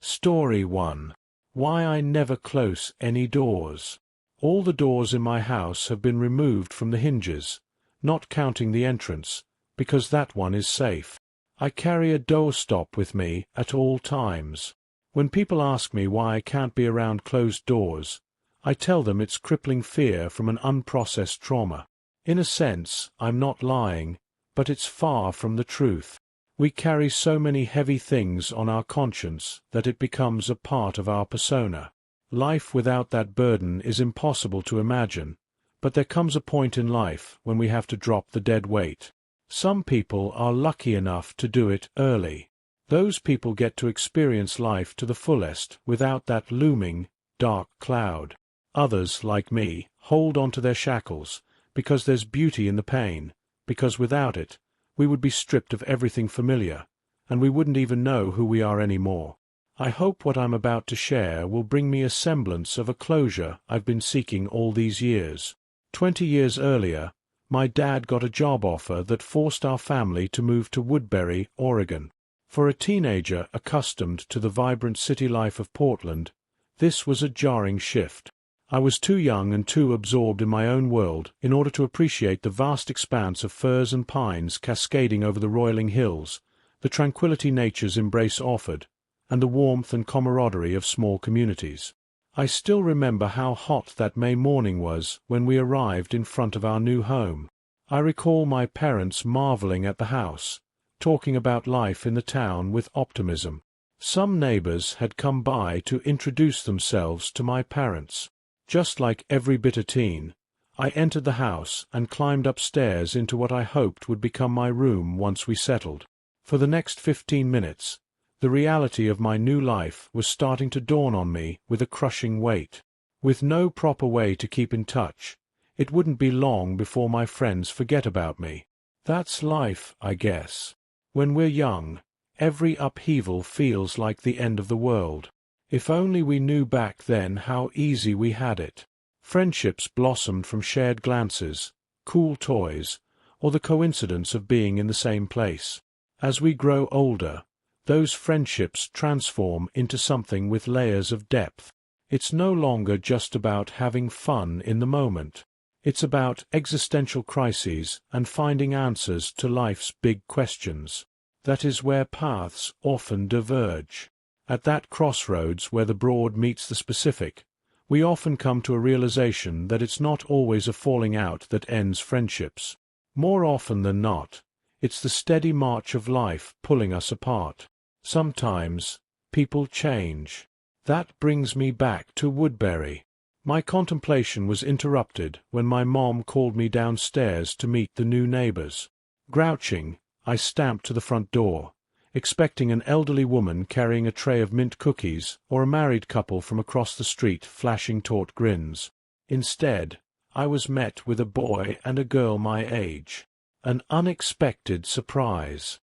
Story 1. Why I never close any doors. All the doors in my house have been removed from the hinges, not counting the entrance, because that one is safe. I carry a doorstop with me at all times. When people ask me why I can't be around closed doors, I tell them it's crippling fear from an unprocessed trauma. In a sense, I'm not lying, but it's far from the truth. We carry so many heavy things on our conscience that it becomes a part of our persona. Life without that burden is impossible to imagine, but there comes a point in life when we have to drop the dead weight. Some people are lucky enough to do it early. Those people get to experience life to the fullest without that looming, dark cloud. Others, like me, hold on to their shackles, because there's beauty in the pain, because without it, we would be stripped of everything familiar, and we wouldn't even know who we are anymore. I hope what I'm about to share will bring me a semblance of a closure I've been seeking all these years. 20 years earlier, my dad got a job offer that forced our family to move to Woodbury, Oregon. For a teenager accustomed to the vibrant city life of Portland, this was a jarring shift. I was too young and too absorbed in my own world in order to appreciate the vast expanse of firs and pines cascading over the roiling hills, the tranquility nature's embrace offered, and the warmth and camaraderie of small communities. I still remember how hot that May morning was when we arrived in front of our new home. I recall my parents marveling at the house, talking about life in the town with optimism. Some neighbors had come by to introduce themselves to my parents. Just like every bitter teen, I entered the house and climbed upstairs into what I hoped would become my room once we settled. For the next 15 minutes, the reality of my new life was starting to dawn on me with a crushing weight. With no proper way to keep in touch, it wouldn't be long before my friends forget about me. That's life, I guess. When we're young, every upheaval feels like the end of the world. If only we knew back then how easy we had it. Friendships blossomed from shared glances, cool toys, or the coincidence of being in the same place. As we grow older, those friendships transform into something with layers of depth. It's no longer just about having fun in the moment. It's about existential crises and finding answers to life's big questions. That is where paths often diverge. At that crossroads where the broad meets the specific, we often come to a realization that it's not always a falling out that ends friendships. More often than not, it's the steady march of life pulling us apart. Sometimes, people change. That brings me back to Woodbury. My contemplation was interrupted when my mom called me downstairs to meet the new neighbors. Grouching, I stamped to the front door, expecting an elderly woman carrying a tray of mint cookies or a married couple from across the street flashing taut grins. Instead, I was met with a boy and a girl my age. An unexpected surprise.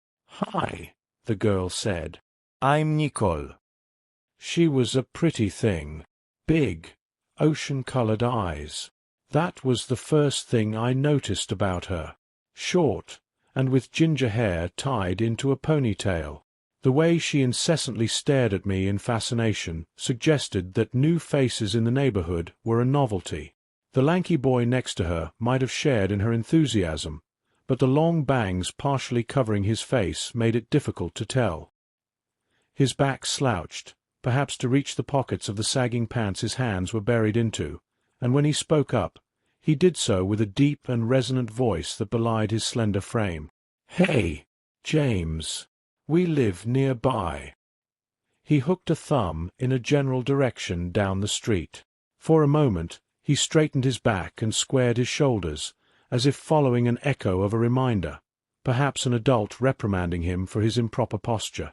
"Hi," the girl said. "I'm Nicole." She was a pretty thing. Big, ocean-colored eyes. That was the first thing I noticed about her. Short, and with ginger hair tied into a ponytail. The way she incessantly stared at me in fascination suggested that new faces in the neighborhood were a novelty. The lanky boy next to her might have shared in her enthusiasm, but the long bangs partially covering his face made it difficult to tell. His back slouched, perhaps to reach the pockets of the sagging pants his hands were buried into, and when he spoke up, he did so with a deep and resonant voice that belied his slender frame. "Hey, James. We live nearby." He hooked a thumb in a general direction down the street. For a moment, he straightened his back and squared his shoulders, as if following an echo of a reminder, perhaps an adult reprimanding him for his improper posture.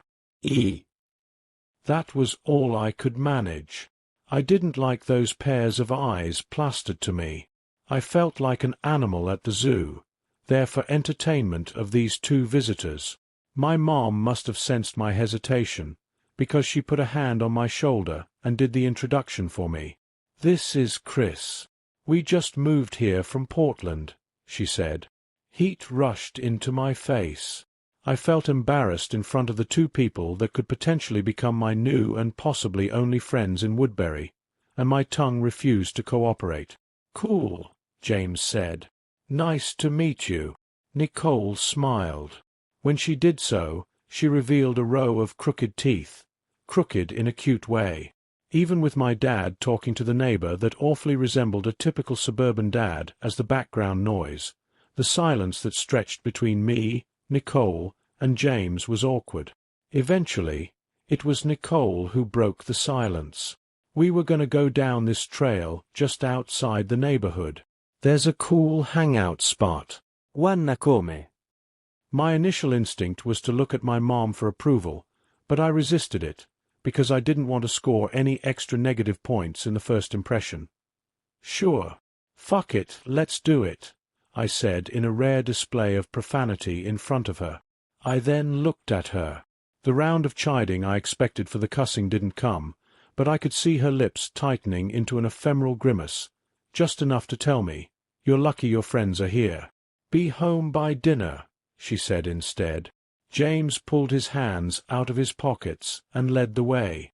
That was all I could manage. I didn't like those pairs of eyes plastered to me. I felt like an animal at the zoo, there for entertainment of these two visitors. My mom must have sensed my hesitation, because she put a hand on my shoulder and did the introduction for me. "This is Chris. We just moved here from Portland," she said. Heat rushed into my face. I felt embarrassed in front of the two people that could potentially become my new and possibly only friends in Woodbury, and my tongue refused to cooperate. "Cool," James said. "Nice to meet you." Nicole smiled. When she did so, she revealed a row of crooked teeth, crooked in a cute way. Even with my dad talking to the neighbor that awfully resembled a typical suburban dad as the background noise, the silence that stretched between me, Nicole, and James was awkward. Eventually, it was Nicole who broke the silence. "We were going to go down this trail just outside the neighborhood. There's a cool hangout spot." Wanna come? My initial instinct was to look at my mom for approval, but I resisted it, because I didn't want to score any extra negative points in the first impression. "Sure. Fuck it, let's do it," I said in a rare display of profanity in front of her. I then looked at her. The round of chiding I expected for the cussing didn't come, but I could see her lips tightening into an ephemeral grimace, just enough to tell me, "You're lucky your friends are here." "Be home by dinner," she said instead. James pulled his hands out of his pockets and led the way.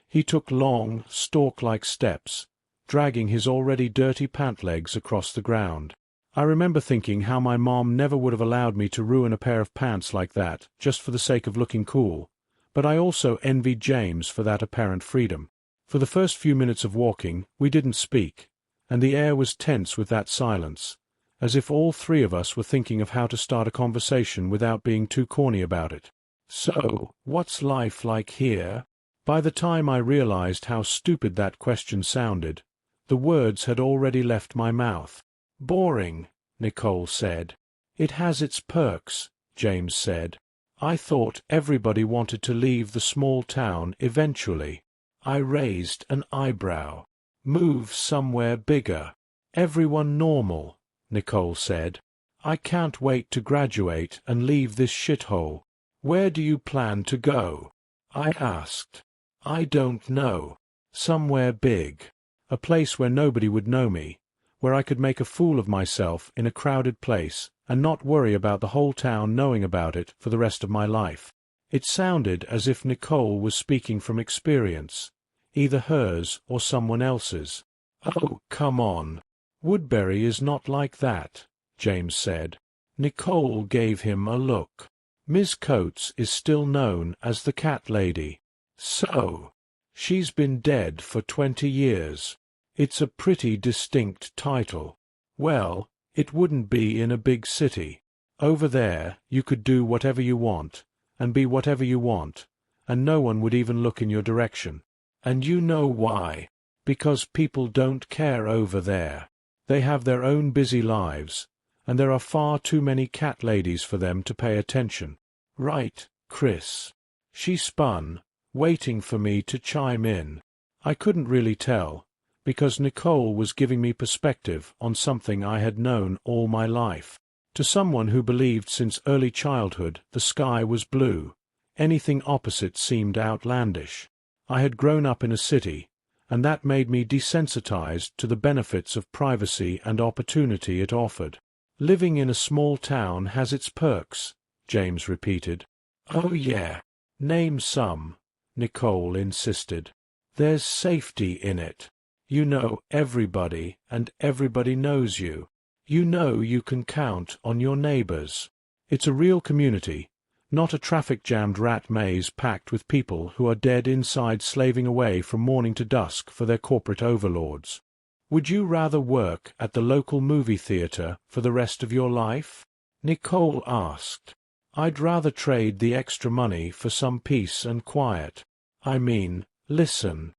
He took long, stalk-like steps, dragging his already dirty pant legs across the ground. I remember thinking how my mom never would have allowed me to ruin a pair of pants like that just for the sake of looking cool, but I also envied James for that apparent freedom. For the first few minutes of walking, we didn't speak, and the air was tense with that silence, as if all three of us were thinking of how to start a conversation without being too corny about it. "So, what's life like here?" By the time I realized how stupid that question sounded, the words had already left my mouth. "Boring," Nicole said. "It has its perks," James said. "I thought everybody wanted to leave the small town eventually." I raised an eyebrow. "Move somewhere bigger. Everyone normal," Nicole said. "I can't wait to graduate and leave this shithole." "Where do you plan to go?" I asked. "I don't know. Somewhere big. A place where nobody would know me, where I could make a fool of myself in a crowded place and not worry about the whole town knowing about it for the rest of my life." It sounded as if Nicole was speaking from experience, either hers or someone else's. "Oh, come on. Woodbury is not like that," James said. Nicole gave him a look. "Miss Coates is still known as the Cat Lady." "So, she's been dead for 20 years. It's a pretty distinct title." "Well, it wouldn't be in a big city. Over there, you could do whatever you want, and be whatever you want, and no one would even look in your direction. And you know why? Because people don't care over there. They have their own busy lives, and there are far too many cat ladies for them to pay attention. Right, Chris?" She spun, waiting for me to chime in. I couldn't really tell, because Nicole was giving me perspective on something I had known all my life. To someone who believed since early childhood the sky was blue, anything opposite seemed outlandish. I had grown up in a city, and that made me desensitized to the benefits of privacy and opportunity it offered. "Living in a small town has its perks," James repeated. "Oh yeah. Name some," Nicole insisted. "There's safety in it. You know everybody, and everybody knows you. You know you can count on your neighbors. It's a real community, not a traffic-jammed rat maze packed with people who are dead inside slaving away from morning to dusk for their corporate overlords. Would you rather work at the local movie theater for the rest of your life?" Nicole asked. "I'd rather trade the extra money for some peace and quiet. I mean, listen."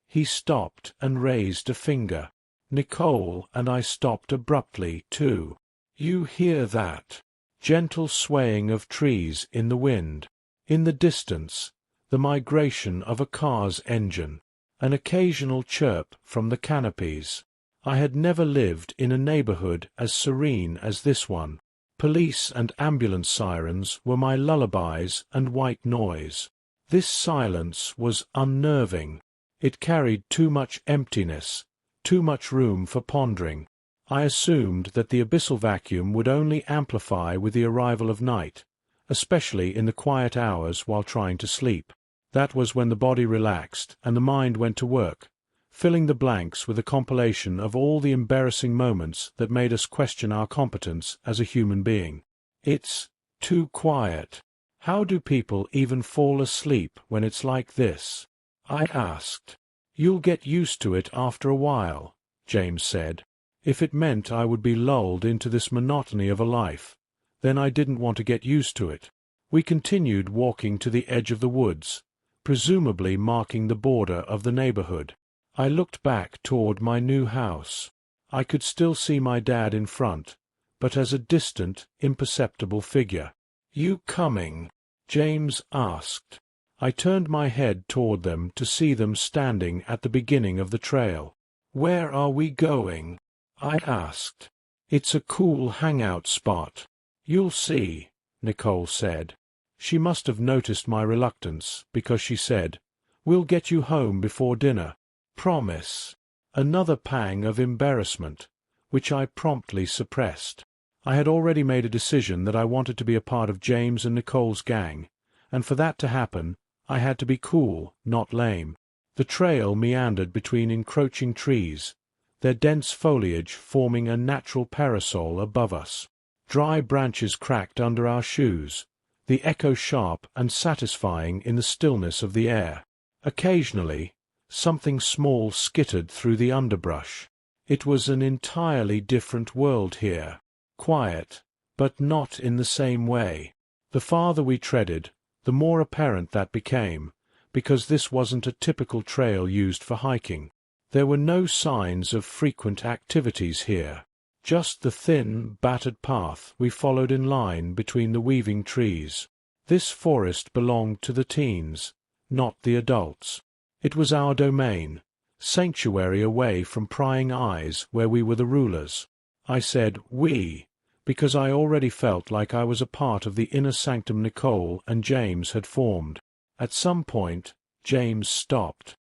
He stopped and raised a finger. Nicole and I stopped abruptly, too. "You hear that? Gentle swaying of trees in the wind. In the distance, the migration of a car's engine. An occasional chirp from the canopies. I had never lived in a neighborhood as serene as this one. Police and ambulance sirens were my lullabies and white noise. This silence was unnerving. It carried too much emptiness, too much room for pondering. I assumed that the abyssal vacuum would only amplify with the arrival of night, especially in the quiet hours while trying to sleep. That was when the body relaxed and the mind went to work, filling the blanks with a compilation of all the embarrassing moments that made us question our competence as a human being. It's too quiet. How do people even fall asleep when it's like this? I asked. You'll get used to it after a while, James said. If it meant I would be lulled into this monotony of a life, then I didn't want to get used to it. We continued walking to the edge of the woods, presumably marking the border of the neighborhood. I looked back toward my new house. I could still see my dad in front, but as a distant, imperceptible figure. "You coming?" James asked. I turned my head toward them to see them standing at the beginning of the trail. "Where are we going?" I asked. "It's a cool hangout spot. You'll see," Nicole said. She must have noticed my reluctance, because she said, "We'll get you home before dinner. Promise." Another pang of embarrassment, which I promptly suppressed. I had already made a decision that I wanted to be a part of James and Nicole's gang, and for that to happen, I had to be cool, not lame. The trail meandered between encroaching trees, their dense foliage forming a natural parasol above us. Dry branches cracked under our shoes, the echo sharp and satisfying in the stillness of the air. Occasionally, something small skittered through the underbrush. It was an entirely different world here, quiet, but not in the same way. The farther we treaded, the more apparent that became, because this wasn't a typical trail used for hiking. There were no signs of frequent activities here, just the thin, battered path we followed in line between the weaving trees. This forest belonged to the teens, not the adults. It was our domain, sanctuary away from prying eyes where we were the rulers. I said "we," because I already felt like I was a part of the inner sanctum Nicole and James had formed. At some point, James stopped.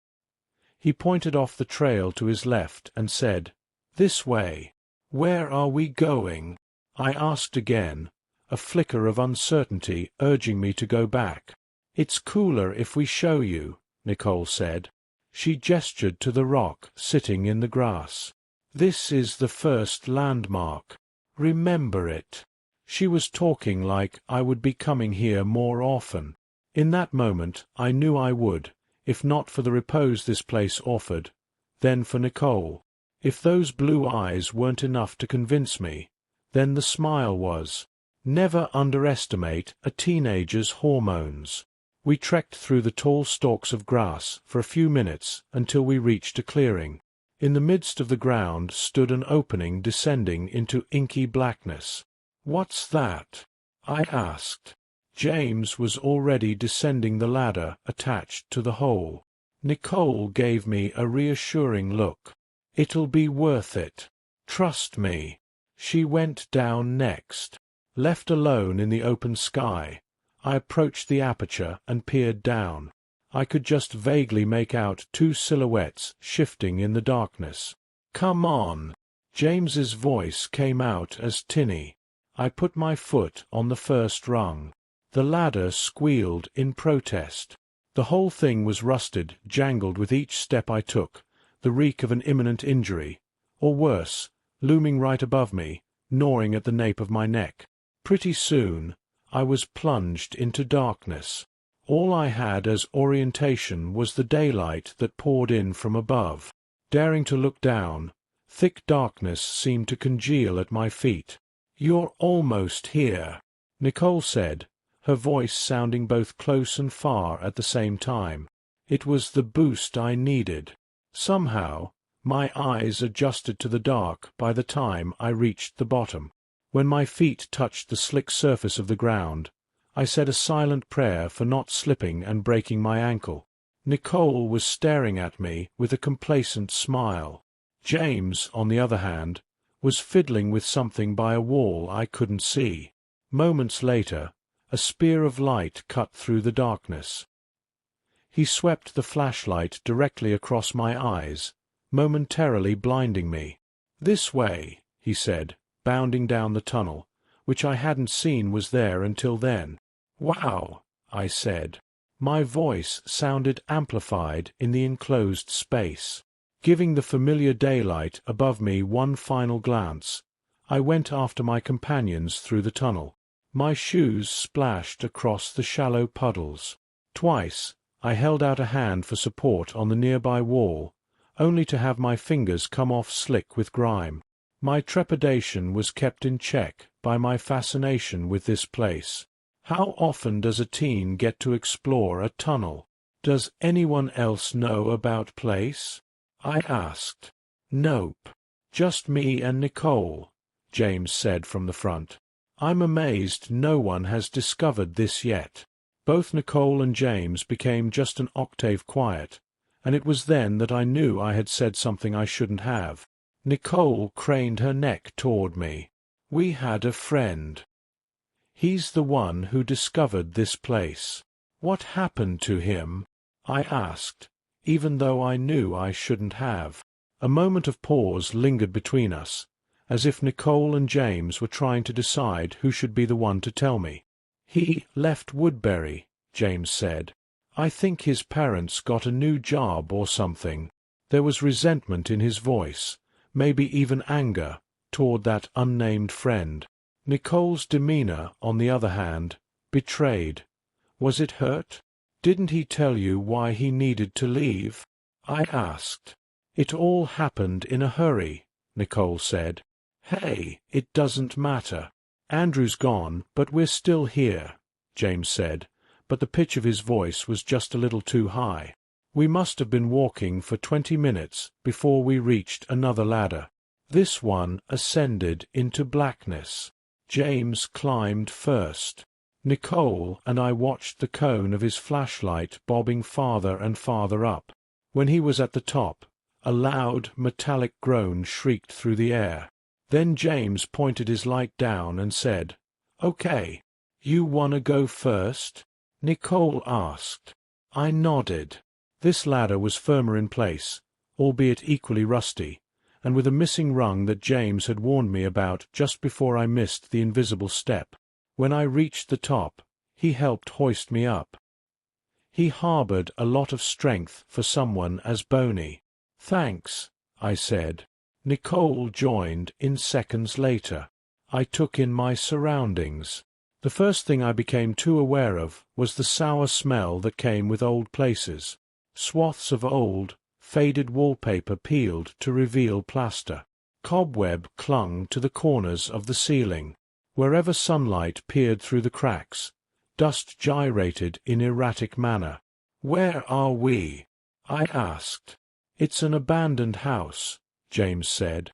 He pointed off the trail to his left and said, "This way." "Where are we going?" I asked again, a flicker of uncertainty urging me to go back. "It's cooler if we show you," Nicole said. She gestured to the rock sitting in the grass. "This is the first landmark. Remember it." She was talking like I would be coming here more often. In that moment I knew I would, if not for the repose this place offered, then for Nicole. If those blue eyes weren't enough to convince me, then the smile was. Never underestimate a teenager's hormones. We trekked through the tall stalks of grass for a few minutes until we reached a clearing. In the midst of the ground stood an opening descending into inky blackness. "What's that?" I asked. James was already descending the ladder attached to the hole. Nicole gave me a reassuring look. "It'll be worth it. Trust me." She went down next. Left alone in the open sky, I approached the aperture and peered down. I could just vaguely make out two silhouettes shifting in the darkness. "Come on." James's voice came out as tinny. I put my foot on the first rung. The ladder squealed in protest. The whole thing was rusted, jangled with each step I took, the reek of an imminent injury, or worse, looming right above me, gnawing at the nape of my neck. Pretty soon, I was plunged into darkness. All I had as orientation was the daylight that poured in from above. Daring to look down, thick darkness seemed to congeal at my feet. "You're almost here," Nicole said, her voice sounding both close and far at the same time. It was the boost I needed. Somehow, my eyes adjusted to the dark by the time I reached the bottom. When my feet touched the slick surface of the ground, I said a silent prayer for not slipping and breaking my ankle. Nicole was staring at me with a complacent smile. James, on the other hand, was fiddling with something by a wall I couldn't see. Moments later, a spear of light cut through the darkness. He swept the flashlight directly across my eyes, momentarily blinding me. "This way," he said, bounding down the tunnel, which I hadn't seen was there until then. "Wow," I said. My voice sounded amplified in the enclosed space. Giving the familiar daylight above me one final glance, I went after my companions through the tunnel. My shoes splashed across the shallow puddles. Twice I held out a hand for support on the nearby wall, only to have my fingers come off slick with grime. My trepidation was kept in check by my fascination with this place. How often does a teen get to explore a tunnel? Does anyone else know about place? I asked. Nope. Just me and Nicole, James said from the front. I'm amazed no one has discovered this yet. Both Nicole and James became just an octave quiet, and it was then that I knew I had said something I shouldn't have. Nicole craned her neck toward me. We had a friend. He's the one who discovered this place. What happened to him? I asked, even though I knew I shouldn't have. A moment of pause lingered between us, as if Nicole and James were trying to decide who should be the one to tell me. He left Woodbury, James said. I think his parents got a new job or something. There was resentment in his voice, maybe even anger, toward that unnamed friend. Nicole's demeanor, on the other hand, betrayed. Was it hurt? Didn't he tell you why he needed to leave? I asked. It all happened in a hurry, Nicole said. Hey, it doesn't matter. Andrew's gone, but we're still here, James said, but the pitch of his voice was just a little too high. We must have been walking for 20 minutes before we reached another ladder. This one ascended into blackness. James climbed first. Nicole and I watched the cone of his flashlight bobbing farther and farther up. When he was at the top, a loud, metallic groan shrieked through the air. Then James pointed his light down and said, "Okay, you wanna go first?" Nicole asked. I nodded. This ladder was firmer in place, albeit equally rusty, and with a missing rung that James had warned me about just before I missed the invisible step. When I reached the top, he helped hoist me up. He harbored a lot of strength for someone as bony. "Thanks," I said. Nicole joined in seconds later. I took in my surroundings. The first thing I became too aware of was the sour smell that came with old places. Swaths of old, faded wallpaper peeled to reveal plaster. Cobweb clung to the corners of the ceiling. Wherever sunlight peered through the cracks, dust gyrated in erratic manner. "Where are we?" I asked. "It's an abandoned house," James said.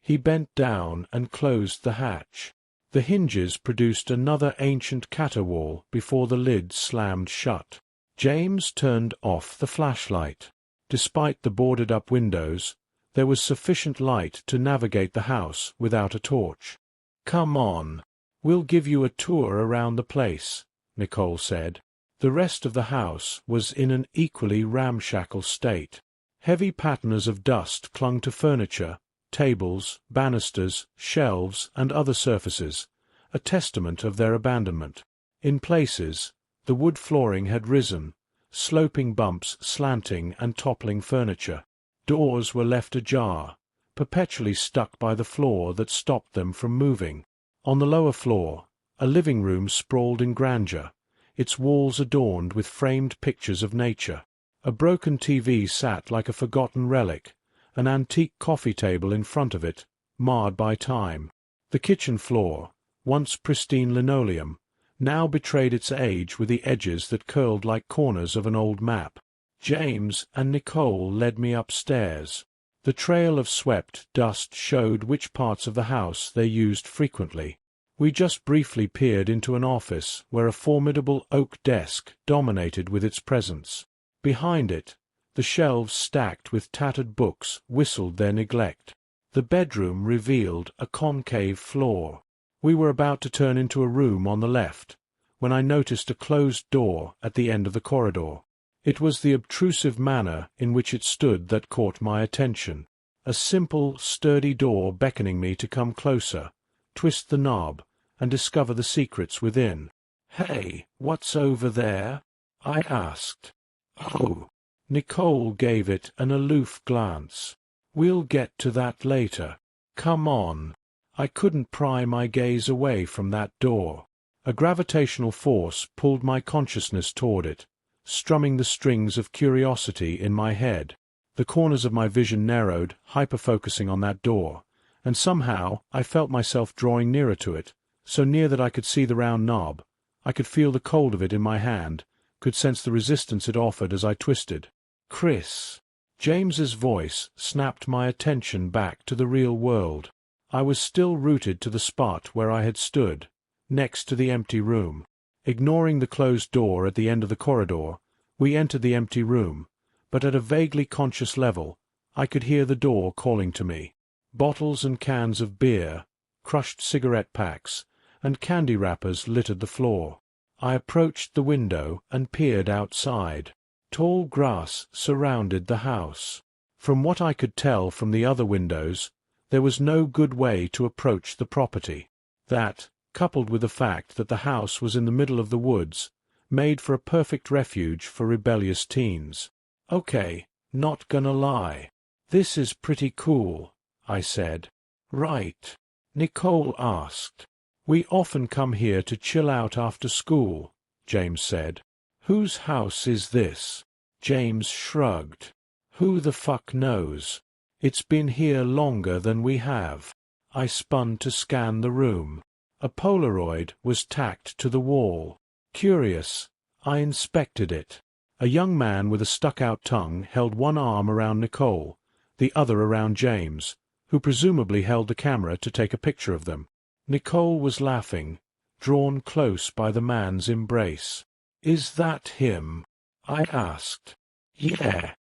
He bent down and closed the hatch. The hinges produced another ancient caterwaul before the lid slammed shut. James turned off the flashlight. Despite the boarded-up windows, there was sufficient light to navigate the house without a torch. "Come on, we'll give you a tour around the place," Nicole said. The rest of the house was in an equally ramshackle state. Heavy patterns of dust clung to furniture, tables, banisters, shelves, and other surfaces, a testament of their abandonment. In places, the wood flooring had risen, sloping bumps slanting and toppling furniture. Doors were left ajar, perpetually stuck by the floor that stopped them from moving. On the lower floor, a living room sprawled in grandeur, its walls adorned with framed pictures of nature. A broken TV sat like a forgotten relic, an antique coffee table in front of it, marred by time. The kitchen floor, once pristine linoleum, now betrayed its age with the edges that curled like corners of an old map. James and Nicole led me upstairs. The trail of swept dust showed which parts of the house they used frequently. We just briefly peered into an office where a formidable oak desk dominated with its presence. Behind it, the shelves stacked with tattered books whistled their neglect. The bedroom revealed a concave floor. We were about to turn into a room on the left, when I noticed a closed door at the end of the corridor. It was the obtrusive manner in which it stood that caught my attention. A simple, sturdy door beckoning me to come closer, twist the knob, and discover the secrets within. "Hey, what's over there?" I asked. "Oh." Nicole gave it an aloof glance. "We'll get to that later. Come on." I couldn't pry my gaze away from that door. A gravitational force pulled my consciousness toward it, strumming the strings of curiosity in my head. The corners of my vision narrowed, hyper-focusing on that door, and somehow I felt myself drawing nearer to it, so near that I could see the round knob. I could feel the cold of it in my hand, could sense the resistance it offered as I twisted. "Chris." James's voice snapped my attention back to the real world. I was still rooted to the spot where I had stood, next to the empty room. Ignoring the closed door at the end of the corridor, we entered the empty room, but at a vaguely conscious level, I could hear the door calling to me. Bottles and cans of beer, crushed cigarette packs, and candy wrappers littered the floor. I approached the window and peered outside. Tall grass surrounded the house. From what I could tell from the other windows, there was no good way to approach the property. That, coupled with the fact that the house was in the middle of the woods, made for a perfect refuge for rebellious teens. "Okay, not gonna lie. This is pretty cool," I said. "Right?" Nicole asked. "We often come here to chill out after school," James said. "Whose house is this?" James shrugged. "Who the fuck knows? It's been here longer than we have." I spun to scan the room. A Polaroid was tacked to the wall. Curious, I inspected it. A young man with a stuck-out tongue held one arm around Nicole, the other around James, who presumably held the camera to take a picture of them. Nicole was laughing, drawn close by the man's embrace. "Is that him?" I asked. "Yeah."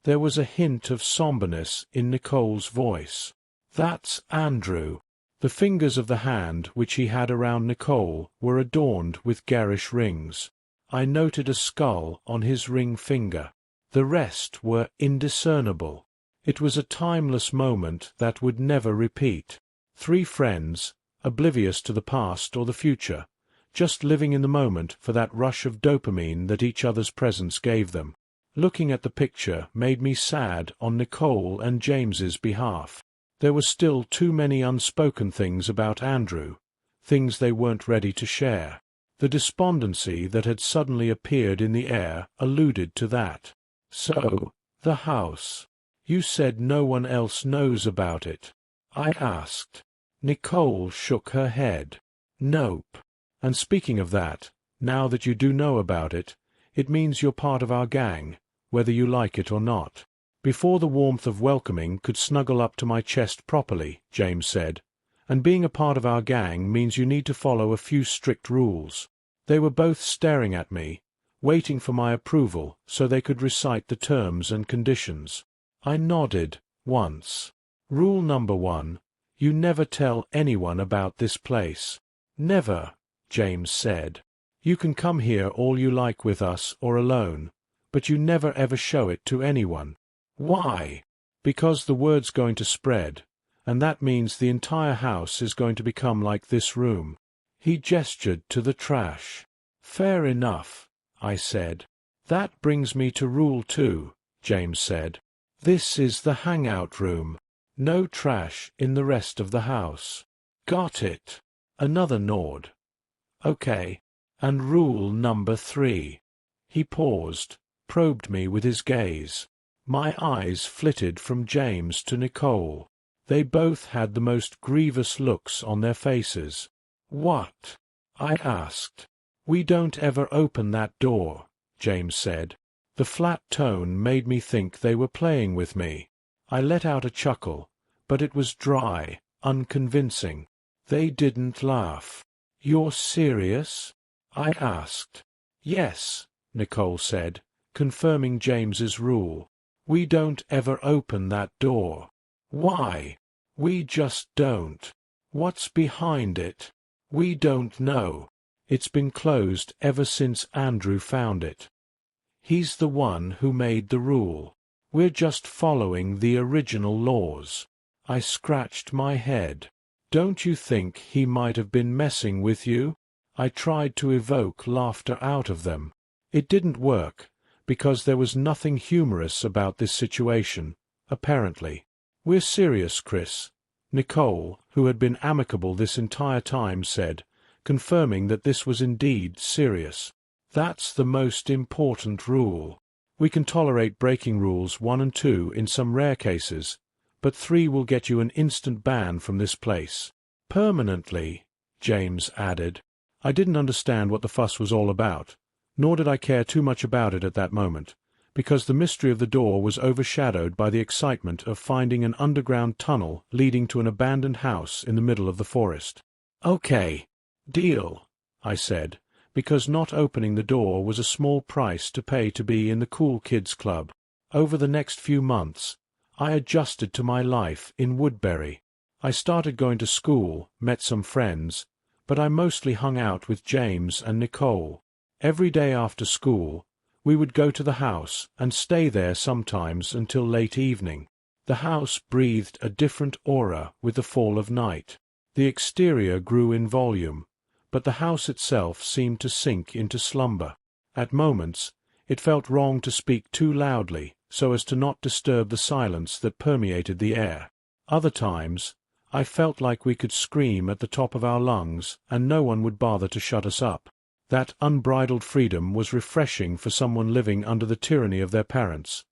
There was a hint of somberness in Nicole's voice. "That's Andrew." The fingers of the hand which he had around Nicole were adorned with garish rings. I noted a skull on his ring finger. The rest were indiscernible. It was a timeless moment that would never repeat. Three friends, oblivious to the past or the future, just living in the moment for that rush of dopamine that each other's presence gave them. Looking at the picture made me sad on Nicole and James's behalf. There were still too many unspoken things about Andrew, things they weren't ready to share. The despondency that had suddenly appeared in the air alluded to that. "So, the house. You said no one else knows about it?" I asked. Nicole shook her head. "Nope. And speaking of that, now that you do know about it, it means you're part of our gang, whether you like it or not." Before the warmth of welcoming could snuggle up to my chest properly, James said, "And being a part of our gang means you need to follow a few strict rules." They were both staring at me, waiting for my approval so they could recite the terms and conditions. I nodded once. "Rule number 1, you never tell anyone about this place." "Never," James said. "You can come here all you like with us or alone, but you never ever show it to anyone." "Why?" "Because the word's going to spread, and that means the entire house is going to become like this room." He gestured to the trash. "Fair enough," I said. "That brings me to Rule 2, James said. "This is the hangout room. No trash in the rest of the house." "Got it." Another nod. "Okay. And rule number 3. He paused, probed me with his gaze. My eyes flitted from James to Nicole. They both had the most grievous looks on their faces. "What?" I asked. "We don't ever open that door," James said. The flat tone made me think they were playing with me. I let out a chuckle, but it was dry, unconvincing. They didn't laugh. "You're serious?" I asked. "Yes," Nicole said, confirming James's rule. "We don't ever open that door." "Why?" "We just don't." "What's behind it?" "We don't know. It's been closed ever since Andrew found it. He's the one who made the rule. We're just following the original laws." I scratched my head. "Don't you think he might have been messing with you?" I tried to evoke laughter out of them. It didn't work, because there was nothing humorous about this situation, apparently. "We're serious, Chris," Nicole, who had been amicable this entire time, said, confirming that this was indeed serious. "That's the most important rule. We can tolerate breaking rules 1 and 2 in some rare cases, but 3 will get you an instant ban from this place." "Permanently," James added. I didn't understand what the fuss was all about, nor did I care too much about it at that moment, because the mystery of the door was overshadowed by the excitement of finding an underground tunnel leading to an abandoned house in the middle of the forest. "Okay, deal," I said, because not opening the door was a small price to pay to be in the cool kids club. Over the next few months, I adjusted to my life in Woodbury. I started going to school, met some friends, but I mostly hung out with James and Nicole. Every day after school, we would go to the house and stay there sometimes until late evening. The house breathed a different aura with the fall of night. The exterior grew in volume, but the house itself seemed to sink into slumber. At moments, it felt wrong to speak too loudly so as to not disturb the silence that permeated the air. Other times, I felt like we could scream at the top of our lungs and no one would bother to shut us up. That unbridled freedom was refreshing for someone living under the tyranny of their parents.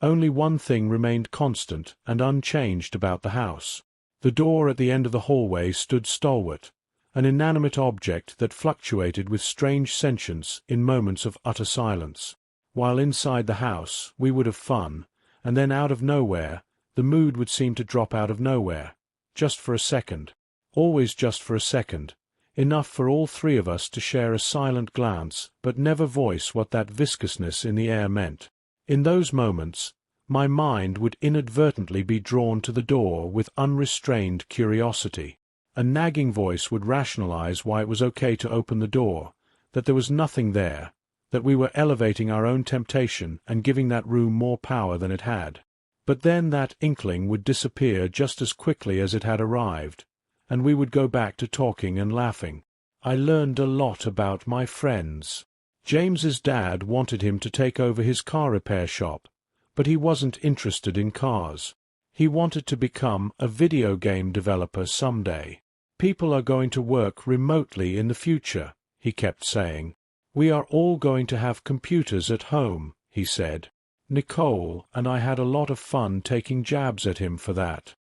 Only one thing remained constant and unchanged about the house. The door at the end of the hallway stood stalwart, an inanimate object that fluctuated with strange sentience in moments of utter silence. While inside the house we would have fun, and then out of nowhere, the mood would seem to drop out of nowhere. Just for a second. Always just for a second. Enough for all 3 of us to share a silent glance, but never voice what that viscousness in the air meant. In those moments, my mind would inadvertently be drawn to the door with unrestrained curiosity. A nagging voice would rationalize why it was okay to open the door, that there was nothing there, that we were elevating our own temptation and giving that room more power than it had. But then that inkling would disappear just as quickly as it had arrived, and we would go back to talking and laughing. I learned a lot about my friends. James's dad wanted him to take over his car repair shop, but he wasn't interested in cars. He wanted to become a video game developer someday. "People are going to work remotely in the future," he kept saying. "We are all going to have computers at home," he said. Nicole and I had a lot of fun taking jabs at him for that.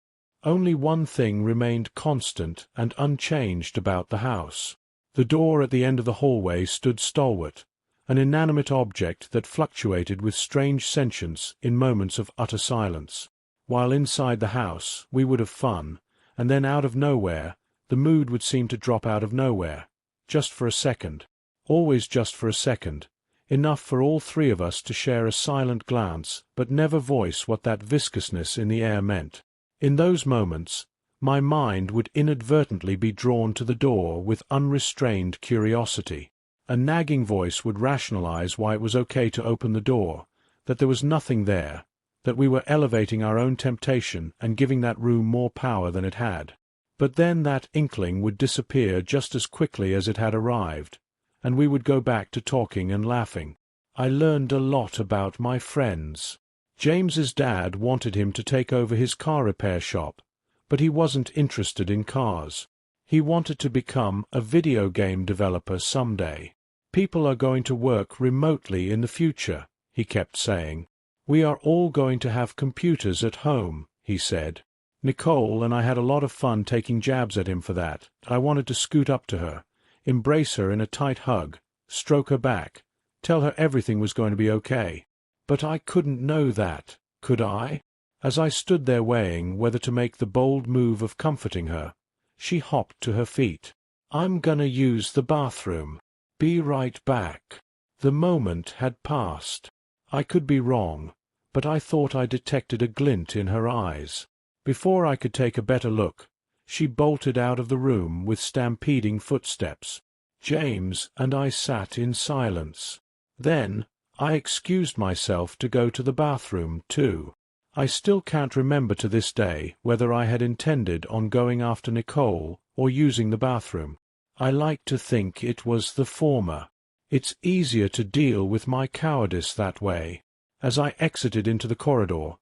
Only one thing remained constant and unchanged about the house. The door at the end of the hallway stood stalwart, an inanimate object that fluctuated with strange sentience in moments of utter silence. While inside the house we would have fun, and then out of nowhere, the mood would seem to drop out of nowhere. Just for a second. Always just for a second. Enough for all 3 of us to share a silent glance, but never voice what that viscousness in the air meant. In those moments, my mind would inadvertently be drawn to the door with unrestrained curiosity. A nagging voice would rationalize why it was okay to open the door, that there was nothing there, that we were elevating our own temptation and giving that room more power than it had. But then that inkling would disappear just as quickly as it had arrived, and we would go back to talking and laughing. I learned a lot about my friends. James's dad wanted him to take over his car repair shop, but he wasn't interested in cars. He wanted to become a video game developer someday. "People are going to work remotely in the future," he kept saying. "We are all going to have computers at home," he said. Nicole and I had a lot of fun taking jabs at him for that. I wanted to scoot up to her, embrace her in a tight hug, stroke her back, tell her everything was going to be okay. But I couldn't know that, could I? As I stood there weighing whether to make the bold move of comforting her, she hopped to her feet. "I'm gonna use the bathroom. Be right back." The moment had passed. I could be wrong, but I thought I detected a glint in her eyes. Before I could take a better look, she bolted out of the room with stampeding footsteps. James and I sat in silence. Then I excused myself to go to the bathroom, too. I still can't remember to this day whether I had intended on going after Nicole or using the bathroom. I like to think it was the former. It's easier to deal with my cowardice that way. As I exited into the corridor,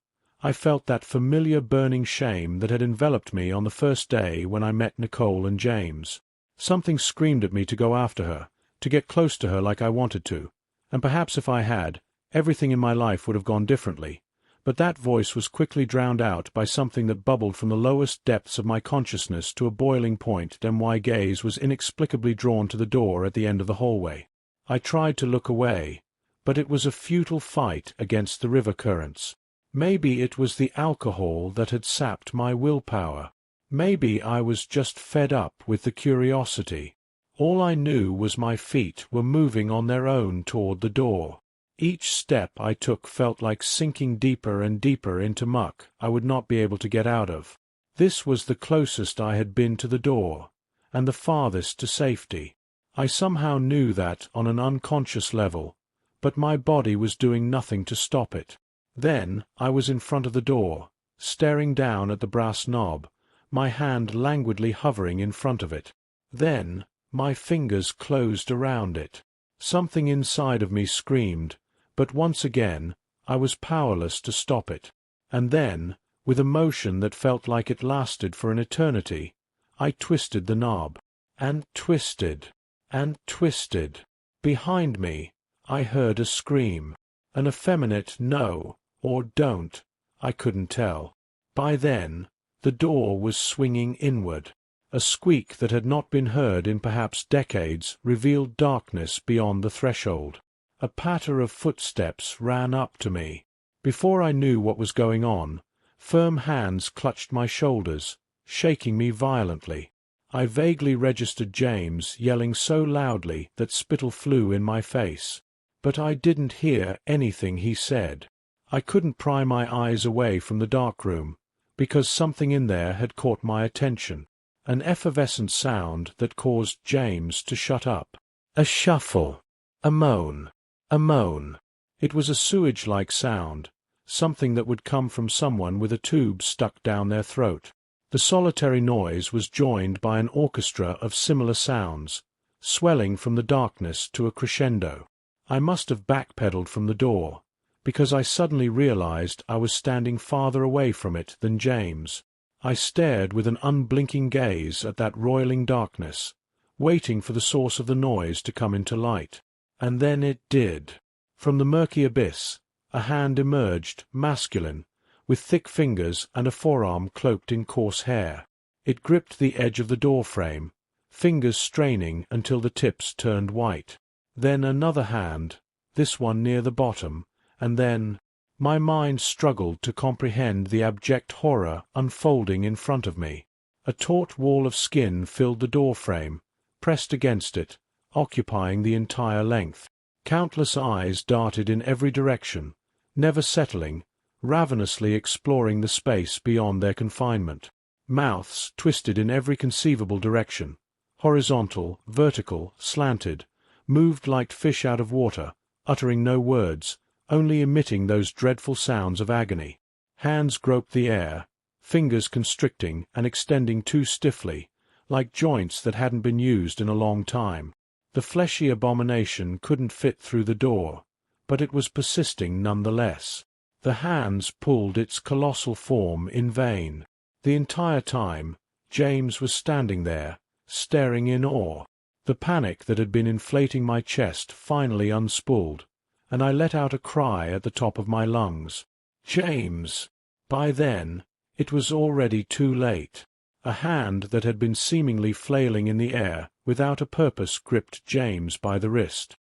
I felt that familiar burning shame that had enveloped me on the first day when I met Nicole and James. Something screamed at me to go after her, to get close to her like I wanted to, and perhaps if I had, everything in my life would have gone differently. But that voice was quickly drowned out by something that bubbled from the lowest depths of my consciousness to a boiling point, and my gaze was inexplicably drawn to the door at the end of the hallway. I tried to look away, but it was a futile fight against the river currents. Maybe it was the alcohol that had sapped my willpower. Maybe I was just fed up with the curiosity. All I knew was my feet were moving on their own toward the door. Each step I took felt like sinking deeper and deeper into muck I would not be able to get out of. This was the closest I had been to the door, and the farthest to safety. I somehow knew that on an unconscious level, but my body was doing nothing to stop it. Then I was in front of the door, staring down at the brass knob, my hand languidly hovering in front of it. Then my fingers closed around it. Something inside of me screamed, but once again I was powerless to stop it. And then, with a motion that felt like it lasted for an eternity, I twisted the knob, and twisted, and twisted. Behind me, I heard a scream, an effeminate no, or don't, I couldn't tell. By then, the door was swinging inward. A squeak that had not been heard in perhaps decades revealed darkness beyond the threshold. A patter of footsteps ran up to me. Before I knew what was going on, firm hands clutched my shoulders, shaking me violently. I vaguely registered James yelling so loudly that spittle flew in my face. But I didn't hear anything he said. I couldn't pry my eyes away from the dark room, because something in there had caught my attention. An effervescent sound that caused James to shut up. A shuffle. A moan. A moan. It was a sewage-like sound, something that would come from someone with a tube stuck down their throat. The solitary noise was joined by an orchestra of similar sounds, swelling from the darkness to a crescendo. I must have backpedaled from the door, because I suddenly realized I was standing farther away from it than James. I stared with an unblinking gaze at that roiling darkness, waiting for the source of the noise to come into light. And then it did. From the murky abyss, a hand emerged, masculine, with thick fingers and a forearm cloaked in coarse hair. It gripped the edge of the door frame, fingers straining until the tips turned white. Then another hand, this one near the bottom, and then— my mind struggled to comprehend the abject horror unfolding in front of me. A taut wall of skin filled the door frame, pressed against it, occupying the entire length. Countless eyes darted in every direction, never settling, ravenously exploring the space beyond their confinement. Mouths twisted in every conceivable direction, horizontal, vertical, slanted, moved like fish out of water, uttering no words, only emitting those dreadful sounds of agony. Hands groped the air, fingers constricting and extending too stiffly, like joints that hadn't been used in a long time. The fleshy abomination couldn't fit through the door, but it was persisting nonetheless. The hands pulled its colossal form in vain. The entire time, James was standing there, staring in awe. The panic that had been inflating my chest finally unspooled, and I let out a cry at the top of my lungs. James! By then, it was already too late. A hand that had been seemingly flailing in the air without a purpose gripped James by the wrist.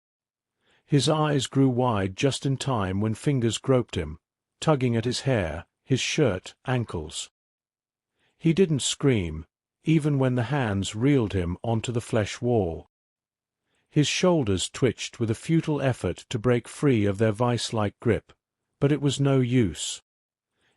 His eyes grew wide just in time when fingers groped him, tugging at his hair, his shirt, ankles. He didn't scream, even when the hands reeled him onto the flesh wall. His shoulders twitched with a futile effort to break free of their vice-like grip, but it was no use.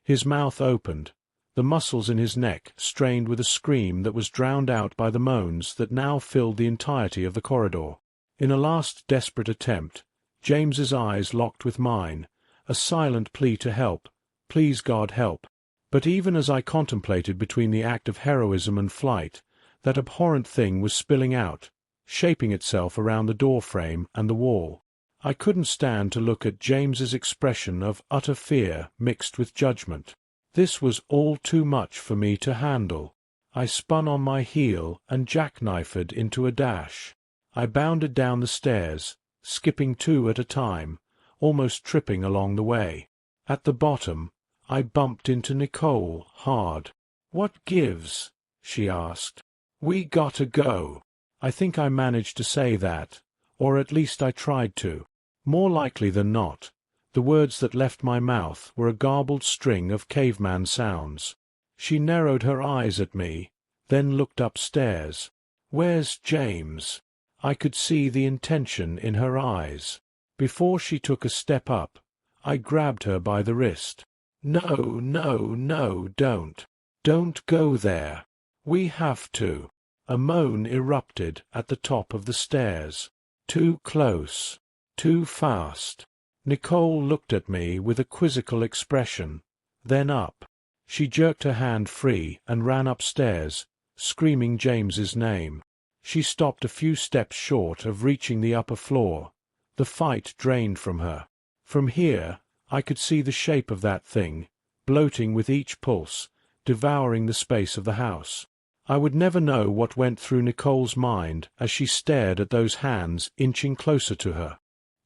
His mouth opened, the muscles in his neck strained with a scream that was drowned out by the moans that now filled the entirety of the corridor. In a last desperate attempt, James's eyes locked with mine, a silent plea to help, please God help. But even as I contemplated between the act of heroism and flight, That abhorrent thing was spilling out, shaping itself around the doorframe and the wall. I couldn't stand to look at James's expression of utter fear mixed with judgment. This was all too much for me to handle. I spun on my heel and jackknifed into a dash. I bounded down the stairs, skipping 2 at a time, almost tripping along the way. At the bottom, I bumped into Nicole hard. "What gives?" she asked. "We gotta go." I think I managed to say that, or at least I tried to. More likely than not, the words that left my mouth were a garbled string of caveman sounds. She narrowed her eyes at me, then looked upstairs. "Where's James?" I could see the intention in her eyes. Before she took a step up, I grabbed her by the wrist. "No, no, no, don't. Don't go there. We have to." A moan erupted at the top of the stairs. Too close. Too fast. Nicole looked at me with a quizzical expression, then up. She jerked her hand free and ran upstairs, screaming James's name. She stopped a few steps short of reaching the upper floor. The fight drained from her. From here, I could see the shape of that thing, bloating with each pulse, devouring the space of the house. I would never know what went through Nicole's mind as she stared at those hands inching closer to her.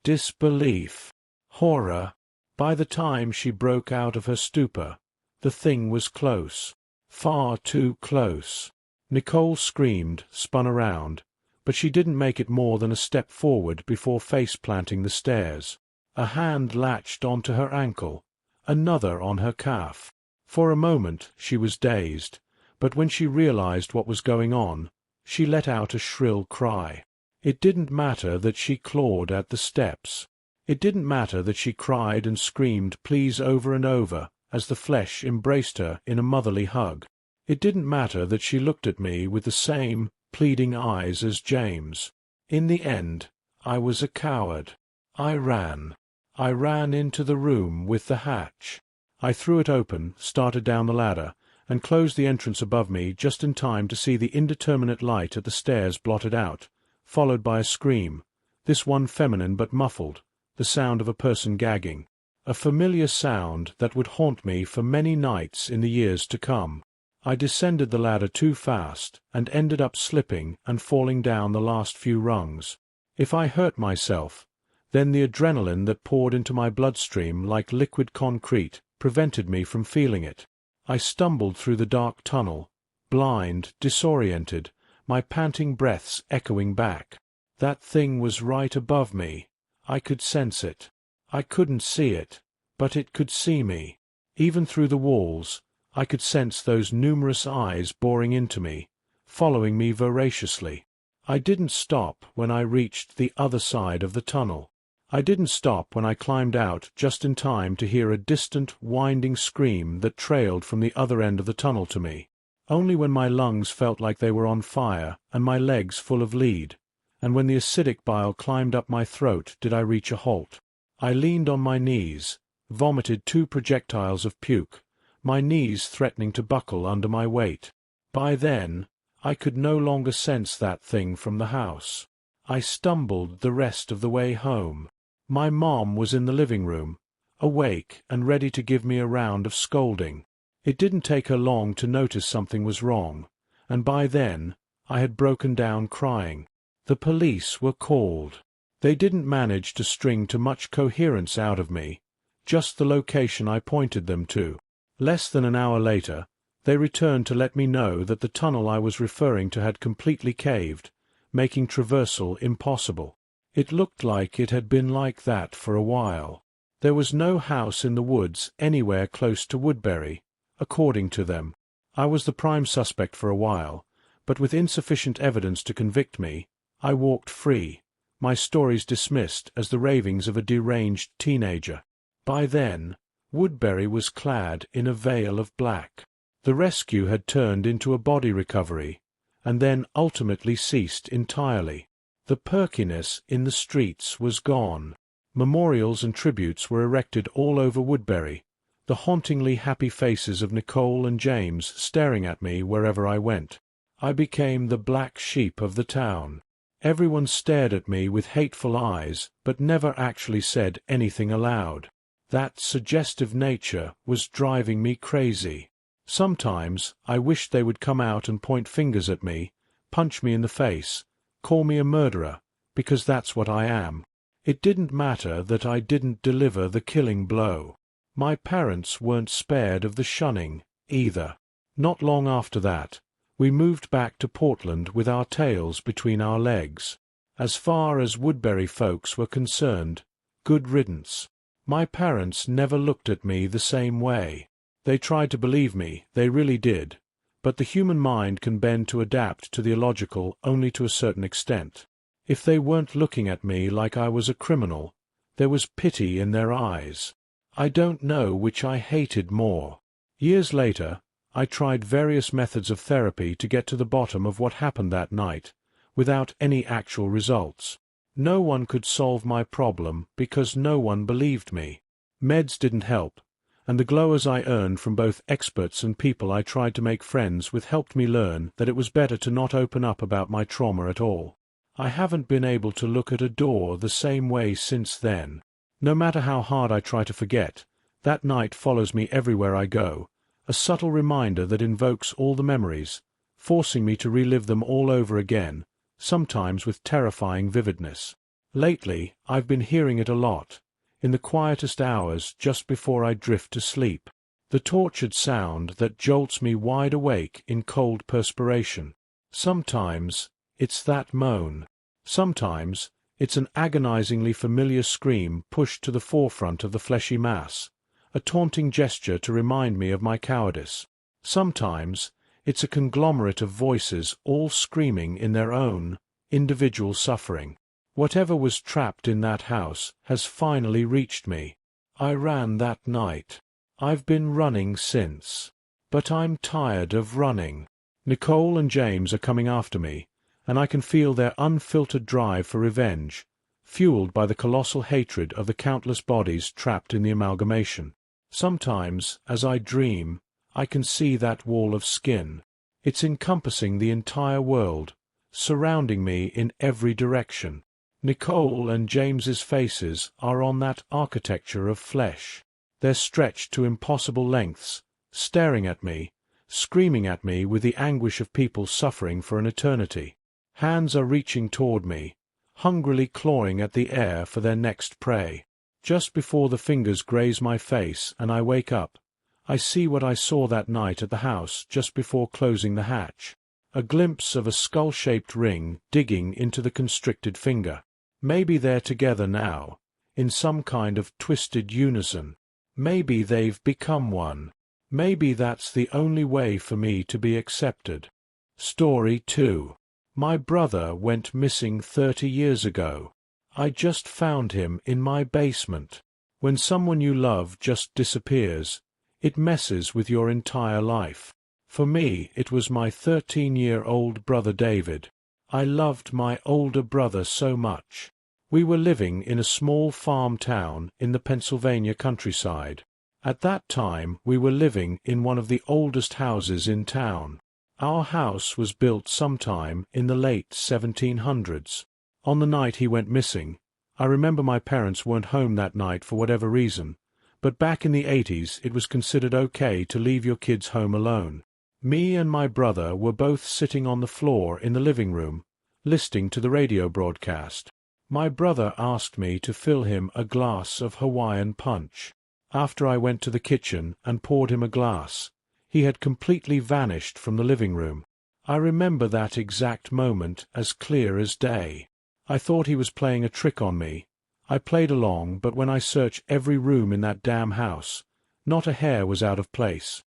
Disbelief. Horror. By the time she broke out of her stupor, the thing was close. Far too close. Nicole screamed, spun around, but she didn't make it more than a step forward before face-planting the stairs. A hand latched onto her ankle, another on her calf. For a moment she was dazed, but when she realized what was going on, she let out a shrill cry. It didn't matter that she clawed at the steps. It didn't matter that she cried and screamed please over and over as the flesh embraced her in a motherly hug. It didn't matter that she looked at me with the same pleading eyes as James. In the end, I was a coward. I ran. I ran into the room with the hatch. I threw it open, started down the ladder, and closed the entrance above me just in time to see the indeterminate light at the stairs blotted out, followed by a scream, this one feminine but muffled, the sound of a person gagging. A familiar sound that would haunt me for many nights in the years to come. I descended the ladder too fast and ended up slipping and falling down the last few rungs. If I hurt myself, then the adrenaline that poured into my bloodstream like liquid concrete prevented me from feeling it. I stumbled through the dark tunnel, blind, disoriented, my panting breaths echoing back. That thing was right above me. I could sense it. I couldn't see it, but it could see me. Even through the walls, I could sense those numerous eyes boring into me, following me voraciously. I didn't stop when I reached the other side of the tunnel. I didn't stop when I climbed out just in time to hear a distant, winding scream that trailed from the other end of the tunnel to me. Only when my lungs felt like they were on fire and my legs full of lead, and when the acidic bile climbed up my throat did I reach a halt. I leaned on my knees, vomited 2 projectiles of puke, my knees threatening to buckle under my weight. By then, I could no longer sense that thing from the house. I stumbled the rest of the way home. My mom was in the living room, awake and ready to give me a round of scolding. It didn't take her long to notice something was wrong, and by then I had broken down crying. The police were called. They didn't manage to string too much coherence out of me, just the location I pointed them to. Less than an hour later, they returned to let me know that the tunnel I was referring to had completely caved, making traversal impossible. It looked like it had been like that for a while. There was no house in the woods anywhere close to Woodbury, according to them. I was the prime suspect for a while, but with insufficient evidence to convict me, I walked free, my stories dismissed as the ravings of a deranged teenager. By then, Woodbury was clad in a veil of black. The rescue had turned into a body recovery, and then ultimately ceased entirely. The perkiness in the streets was gone. Memorials and tributes were erected all over Woodbury, the hauntingly happy faces of Nicole and James staring at me wherever I went. I became the black sheep of the town. Everyone stared at me with hateful eyes, but never actually said anything aloud. That suggestive nature was driving me crazy. Sometimes I wished they would come out and point fingers at me, punch me in the face, call me a murderer, because that's what I am. It didn't matter that I didn't deliver the killing blow. My parents weren't spared of the shunning, either. Not long after that, we moved back to Portland with our tails between our legs. As far as Woodbury folks were concerned, good riddance. My parents never looked at me the same way. They tried to believe me, they really did, but the human mind can bend to adapt to the illogical only to a certain extent. If they weren't looking at me like I was a criminal, there was pity in their eyes. I don't know which I hated more. Years later, I tried various methods of therapy to get to the bottom of what happened that night, without any actual results. No one could solve my problem because no one believed me. Meds didn't help, and the glowers I earned from both experts and people I tried to make friends with helped me learn that it was better to not open up about my trauma at all. I haven't been able to look at a door the same way since then. No matter how hard I try to forget, that night follows me everywhere I go, a subtle reminder that invokes all the memories, forcing me to relive them all over again, sometimes with terrifying vividness. Lately, I've been hearing it a lot, in the quietest hours just before I drift to sleep. The tortured sound that jolts me wide awake in cold perspiration. Sometimes it's that moan. Sometimes it's an agonizingly familiar scream pushed to the forefront of the fleshy mass, a taunting gesture to remind me of my cowardice. Sometimes it's a conglomerate of voices all screaming in their own, individual suffering. Whatever was trapped in that house has finally reached me. I ran that night. I've been running since. But I'm tired of running. Nicole and James are coming after me, and I can feel their unfiltered drive for revenge, fueled by the colossal hatred of the countless bodies trapped in the amalgamation. Sometimes, as I dream, I can see that wall of skin. It's encompassing the entire world, surrounding me in every direction. Nicole and James's faces are on that architecture of flesh. They're stretched to impossible lengths, staring at me, screaming at me with the anguish of people suffering for an eternity. Hands are reaching toward me, hungrily clawing at the air for their next prey. Just before the fingers graze my face and I wake up, I see what I saw that night at the house just before closing the hatch. A glimpse of a skull-shaped ring digging into the constricted finger. Maybe they're together now, in some kind of twisted unison. Maybe they've become one. Maybe that's the only way for me to be accepted. Story 2. My brother went missing 30 years ago. I just found him in my basement. When someone you love just disappears, it messes with your entire life. For me, it was my 13-year-old brother David. I loved my older brother so much. We were living in a small farm town in the Pennsylvania countryside. At that time, we were living in one of the oldest houses in town. Our house was built sometime in the late 1700s. On the night he went missing, I remember my parents weren't home that night for whatever reason, but back in the 80s it was considered okay to leave your kids home alone. Me and my brother were both sitting on the floor in the living room, listening to the radio broadcast. My brother asked me to fill him a glass of Hawaiian punch. After I went to the kitchen and poured him a glass, he had completely vanished from the living room. I remember that exact moment as clear as day. I thought he was playing a trick on me. I played along, but when I searched every room in that damn house, not a hair was out of place.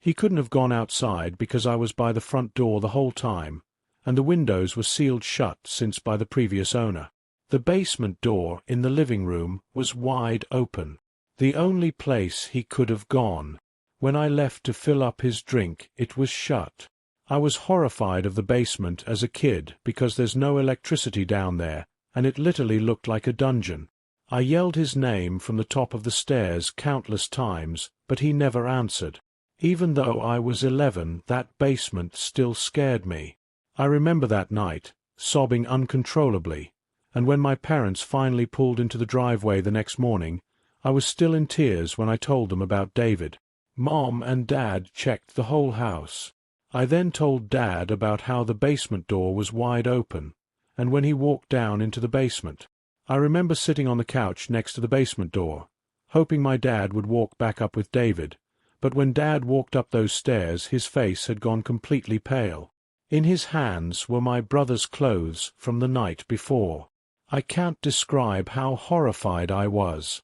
He couldn't have gone outside because I was by the front door the whole time, and the windows were sealed shut since by the previous owner. The basement door in the living room was wide open. The only place he could have gone. When I left to fill up his drink, it was shut. I was horrified of the basement as a kid because there's no electricity down there, and it literally looked like a dungeon. I yelled his name from the top of the stairs countless times, but he never answered. Even though I was 11, that basement still scared me. I remember that night, sobbing uncontrollably, and when my parents finally pulled into the driveway the next morning, I was still in tears when I told them about David. Mom and Dad checked the whole house. I then told Dad about how the basement door was wide open, and when he walked down into the basement. I remember sitting on the couch next to the basement door, hoping my dad would walk back up with David, but when Dad walked up those stairs his face had gone completely pale. In his hands were my brother's clothes from the night before. I can't describe how horrified I was.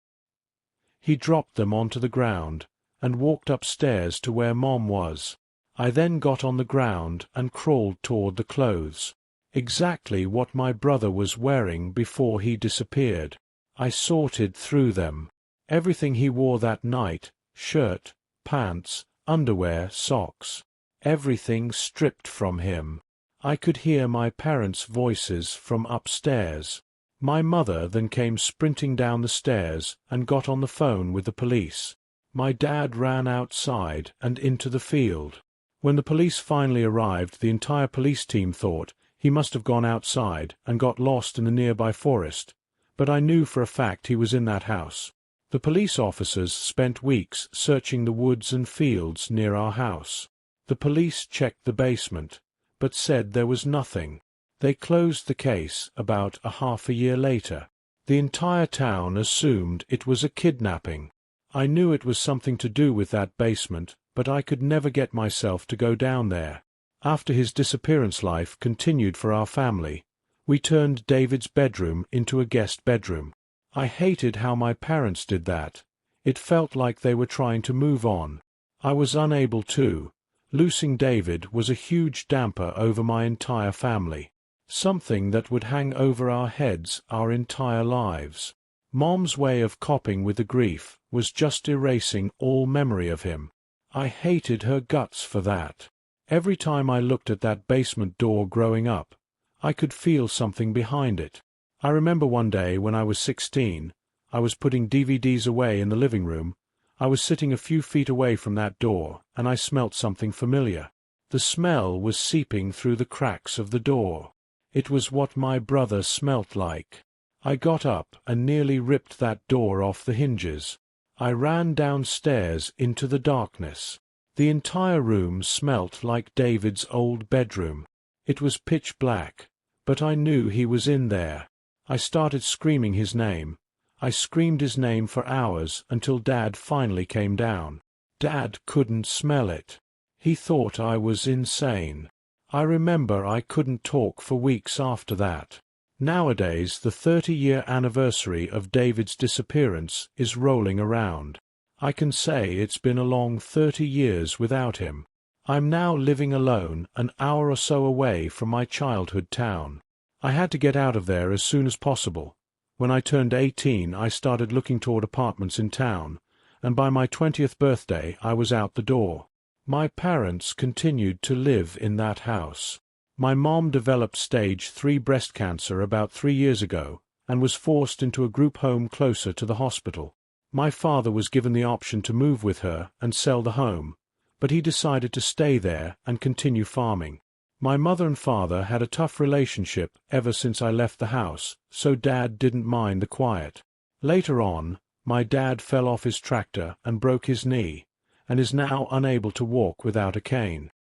He dropped them onto the ground and walked upstairs to where Mom was. I then got on the ground and crawled toward the clothes, exactly what my brother was wearing before he disappeared. I sorted through them. Everything he wore that night, shirt, pants, underwear, socks, everything stripped from him. I could hear my parents' voices from upstairs. My mother then came sprinting down the stairs and got on the phone with the police. My dad ran outside and into the field. When the police finally arrived, the entire police team thought he must have gone outside and got lost in the nearby forest, but I knew for a fact he was in that house. The police officers spent weeks searching the woods and fields near our house. The police checked the basement, but said there was nothing. They closed the case about a half a year later. The entire town assumed it was a kidnapping. I knew it was something to do with that basement, but I could never get myself to go down there. After his disappearance life continued for our family, we turned David's bedroom into a guest bedroom. I hated how my parents did that. It felt like they were trying to move on. I was unable to. Losing David was a huge damper over my entire family. Something that would hang over our heads our entire lives. Mom's way of coping with the grief was just erasing all memory of him. I hated her guts for that. Every time I looked at that basement door growing up, I could feel something behind it. I remember one day when I was 16, I was putting DVDs away in the living room. I was sitting a few feet away from that door, and I smelt something familiar. The smell was seeping through the cracks of the door. It was what my brother smelt like. I got up and nearly ripped that door off the hinges. I ran downstairs into the darkness. The entire room smelt like David's old bedroom. It was pitch black, but I knew he was in there. I started screaming his name. I screamed his name for hours until Dad finally came down. Dad couldn't smell it. He thought I was insane. I remember I couldn't talk for weeks after that. Nowadays, the 30-year anniversary of David's disappearance is rolling around. I can say it's been a long 30 years without him. I'm now living alone an hour or so away from my childhood town. I had to get out of there as soon as possible. When I turned 18, I started looking toward apartments in town, and by my 20th birthday I was out the door. My parents continued to live in that house. My mom developed stage 3 breast cancer about 3 years ago and was forced into a group home closer to the hospital. My father was given the option to move with her and sell the home, but he decided to stay there and continue farming. My mother and father had a tough relationship ever since I left the house, so Dad didn't mind the quiet. Later on, my dad fell off his tractor and broke his knee, and is now unable to walk without a cane.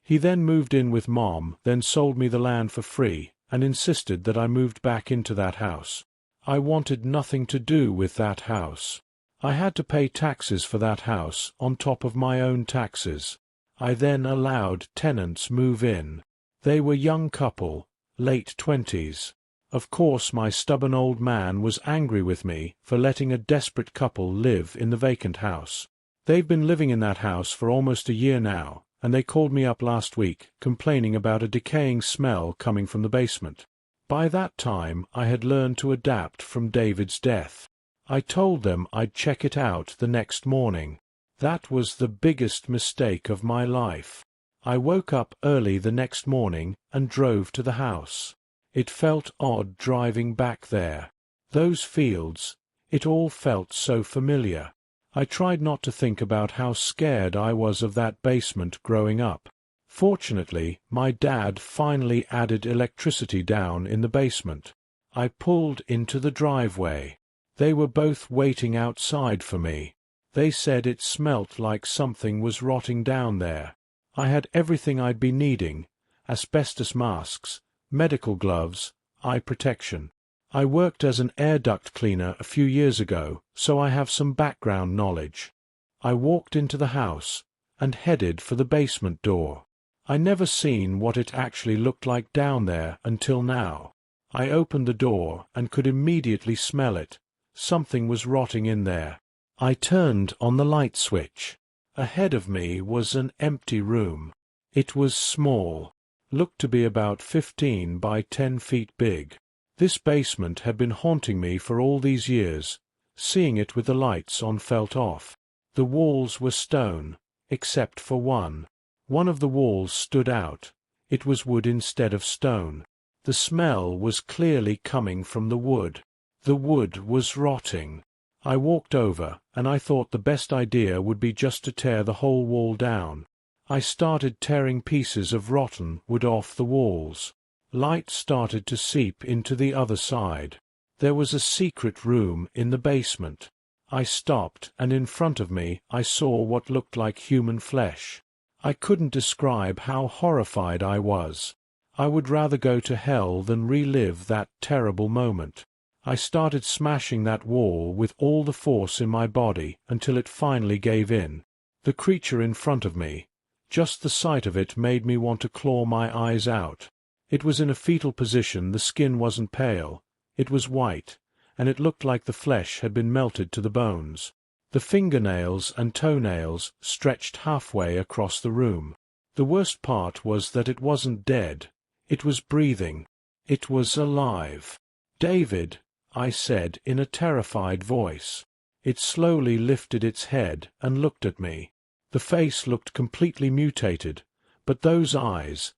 He then moved in with Mom, then sold me the land for free, and insisted that I moved back into that house. I wanted nothing to do with that house. I had to pay taxes for that house on top of my own taxes. I then allowed tenants move in. They were a young couple, late 20s. Of course my stubborn old man was angry with me for letting a desperate couple live in the vacant house. They've been living in that house for almost a year now, and they called me up last week complaining about a decaying smell coming from the basement. By that time I had learned to adapt from David's death. I told them I'd check it out the next morning. That was the biggest mistake of my life. I woke up early the next morning and drove to the house. It felt odd driving back there. Those fields, it all felt so familiar. I tried not to think about how scared I was of that basement growing up. Fortunately, my dad finally added electricity down in the basement. I pulled into the driveway. They were both waiting outside for me. They said it smelt like something was rotting down there. I had everything I'd be needing: asbestos masks, medical gloves, eye protection. I worked as an air duct cleaner a few years ago, so I have some background knowledge. I walked into the house and headed for the basement door. I never seen what it actually looked like down there until now. I opened the door and could immediately smell it. Something was rotting in there. I turned on the light switch. Ahead of me was an empty room. It was small, looked to be about 15 by 10 feet big. This basement had been haunting me for all these years. Seeing it with the lights on felt off. The walls were stone, except for one. One of the walls stood out. It was wood instead of stone. The smell was clearly coming from the wood. The wood was rotting. I walked over, and I thought the best idea would be just to tear the whole wall down. I started tearing pieces of rotten wood off the walls. Light started to seep into the other side. There was a secret room in the basement. I stopped, and in front of me I saw what looked like human flesh. I couldn't describe how horrified I was. I would rather go to hell than relive that terrible moment. I started smashing that wall with all the force in my body until it finally gave in. The creature in front of me, just the sight of it made me want to claw my eyes out. It was in a fetal position. The skin wasn't pale. It was white, and it looked like the flesh had been melted to the bones. The fingernails and toenails stretched halfway across the room. The worst part was that it wasn't dead. It was breathing. It was alive. "David," I said in a terrified voice. It slowly lifted its head and looked at me. The face looked completely mutated, but those eyes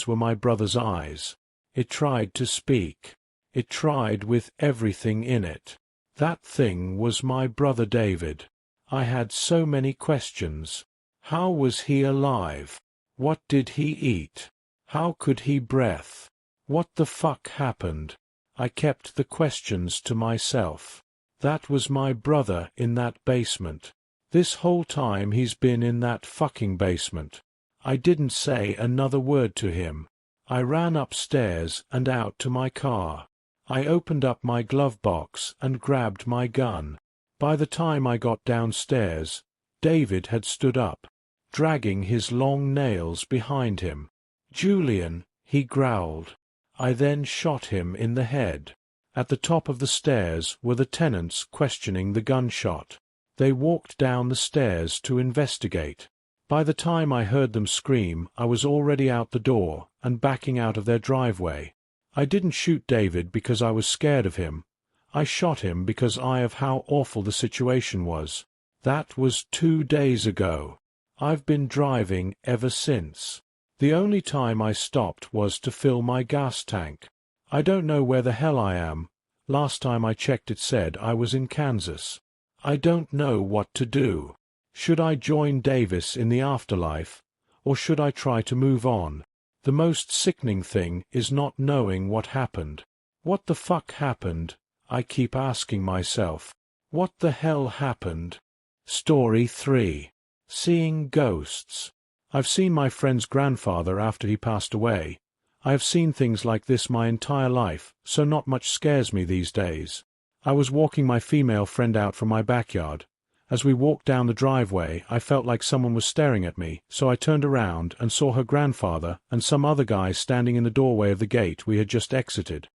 were my brother's eyes. It tried to speak. It tried with everything in it. That thing was my brother David. I had so many questions. How was he alive? What did he eat? How could he breathe? What the fuck happened? I kept the questions to myself. That was my brother in that basement. This whole time he's been in that fucking basement. I didn't say another word to him. I ran upstairs and out to my car. I opened up my glove box and grabbed my gun. By the time I got downstairs, David had stood up, dragging his long nails behind him. "Julian," he growled. I then shot him in the head. At the top of the stairs were the tenants questioning the gunshot. They walked down the stairs to investigate. By the time I heard them scream, I was already out the door and backing out of their driveway. I didn't shoot David because I was scared of him. I shot him because of how awful the situation was. That was 2 days ago. I've been driving ever since. The only time I stopped was to fill my gas tank. I don't know where the hell I am. Last time I checked it said I was in Kansas. I don't know what to do. Should I join Davis in the afterlife, or should I try to move on? The most sickening thing is not knowing what happened. What the fuck happened? I keep asking myself. What the hell happened? Story 3. Seeing ghosts. I've seen my friend's grandfather after he passed away. I have seen things like this my entire life, so not much scares me these days. I was walking my female friend out from my backyard. As we walked down the driveway, I felt like someone was staring at me, so I turned around and saw her grandfather and some other guy standing in the doorway of the gate we had just exited.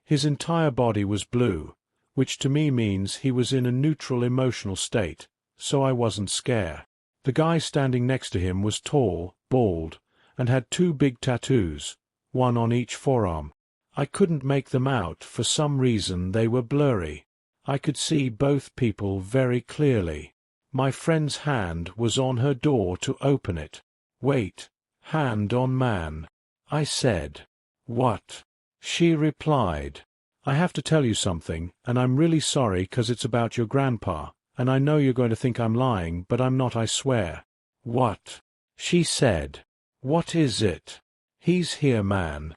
His entire body was blue, which to me means he was in a neutral emotional state, so I wasn't scared. The guy standing next to him was tall, bald, and had 2 big tattoos, one on each forearm. I couldn't make them out. For some reason they were blurry. I could see both people very clearly. My friend's hand was on her door to open it. "Wait, hand on man." I said. "What?" She replied, "I have to tell you something, and I'm really sorry 'cause it's about your grandpa, and I know you're going to think I'm lying, but I'm not, I swear." "What?" she said. "What is it?" "He's here, man.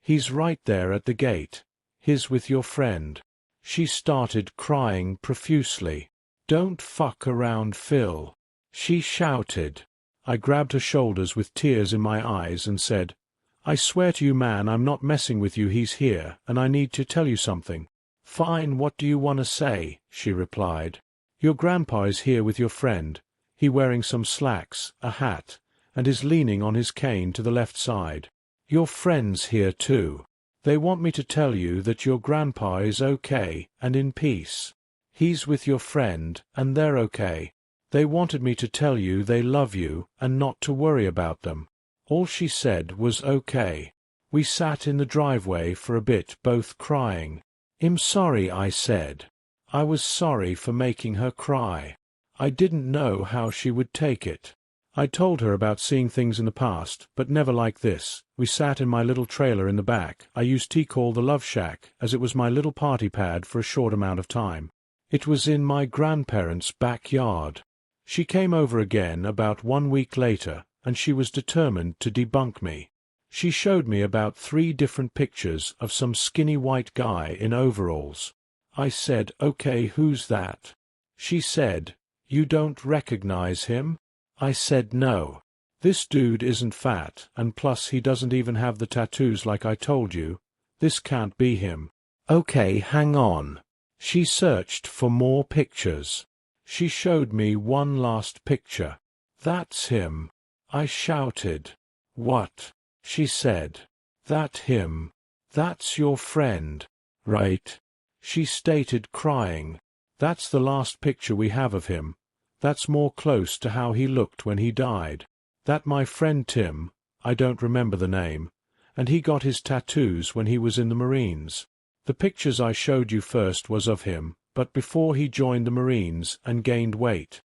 He's right there at the gate. He's with your friend." She started crying profusely. "Don't fuck around, Phil," she shouted. I grabbed her shoulders with tears in my eyes and said, "I swear to you, man, I'm not messing with you. He's here, and I need to tell you something." "Fine, what do you want to say?" she replied. "Your grandpa is here with your friend. He wearing some slacks, a hat, and is leaning on his cane to the left side. Your friend's here too. They want me to tell you that your grandpa is okay and in peace. He's with your friend, and they're okay. They wanted me to tell you they love you and not to worry about them." All she said was okay. We sat in the driveway for a bit, both crying. "I'm sorry," I said. I was sorry for making her cry. I didn't know how she would take it. I told her about seeing things in the past, but never like this. We sat in my little trailer in the back. I used to call the Love Shack, as it was my little party pad for a short amount of time. It was in my grandparents' backyard. She came over again about 1 week later, and she was determined to debunk me. She showed me about 3 different pictures of some skinny white guy in overalls. I said, "Okay, who's that?" She said, "You don't recognize him?" I said no. "This dude isn't fat, and plus he doesn't even have the tattoos like I told you. This can't be him." "Okay, hang on." She searched for more pictures. She showed me one last picture. "That's him," I shouted. "What?" she said. "That him. That's your friend." "Right," she stated, crying. "That's the last picture we have of him. That's more close to how he looked when he died. That my friend Tim, I don't remember the name, and he got his tattoos when he was in the Marines. The pictures I showed you first was of him, but before he joined the Marines and gained weight.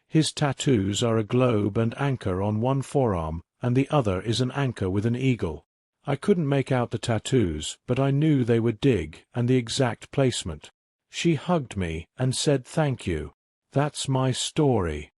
His tattoos are a globe and anchor on one forearm, and the other is an anchor with an eagle. I couldn't make out the tattoos, but I knew they were Dig and the exact placement." She hugged me and said thank you. "That's my story."